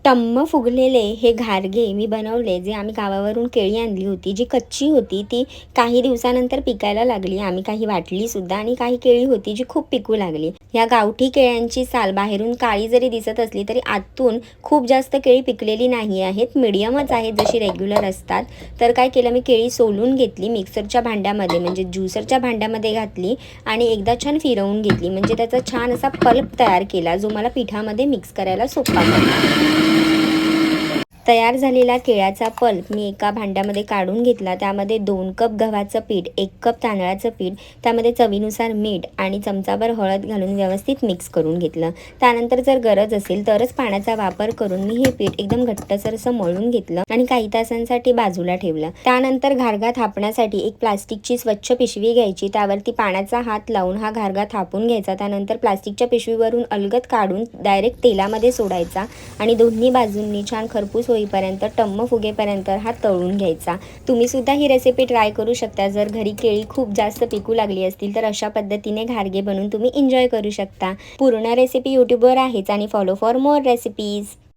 टम्म फुगलेले हे घारगे मी बनवले, जे आम्ही गावावरून केळी आणली होती, जी कच्ची होती ती काही दिवसानंतर पिकायला लागली. आम्ही काही वाटलीसुद्धा आणि काही केळी होती जी खूप पिकू लागली. ह्या गावठी केळ्यांची साल बाहेरून काळी जरी दिसत असली तरी आतून खूप जास्त केळी पिकलेली नाही आहेत, मिडियमच आहेत जशी रेग्युलर असतात. तर काय केलं, मी केळी सोलून घेतली, मिक्सरच्या भांड्यामध्ये म्हणजे ज्युसरच्या भांड्यामध्ये घातली आणि एकदा छान फिरवून घेतली. म्हणजे त्याचा छान असा पल्प तयार केला, जो मला पिठामध्ये मिक्स करायला सोपा पडला. तयार झालेला केळ्याचा पल्प मी एका भांड्यामध्ये काढून घेतला. त्यामध्ये 2 कप गव्हाचं पीठ, 1 कप तांदळाचं पीठ, त्यामध्ये चवीनुसार मीठ आणि चमचाभर हळद घालून व्यवस्थित मिक्स करून घेतलं. त्यानंतर जर गरज असेल तरच पाण्याचा वापर करून मी हे पीठ एकदम घट्टसर असं मळून घेतलं आणि काही तासांसाठी बाजूला ठेवलं. त्यानंतर घारगा थापण्यासाठी एक प्लास्टिकची स्वच्छ पिशवी घ्यायची, त्यावरती पाण्याचा हात लावून हा घारगा थापून घ्यायचा. त्यानंतर प्लास्टिकच्या पिशवीवरून अलगद काढून डायरेक्ट तेलामध्ये सोडायचा आणि दोन्ही बाजूंनी छान खरपूस होईपर्यंत, टम्म फुगेपर्यंत हा तळून घ्यायचा. तुम्ही सुद्धा ही रेसिपी ट्राय करू शकता. जर घरी केळी खूप जास्त पिकू लागली असतील तर अशा पद्धतीने घारगे बनवून तुम्ही एन्जॉय करू शकता. पूर्ण रेसिपी यूट्यूबवर आहेच आणि फॉलो फॉर मोर रेसिपीज.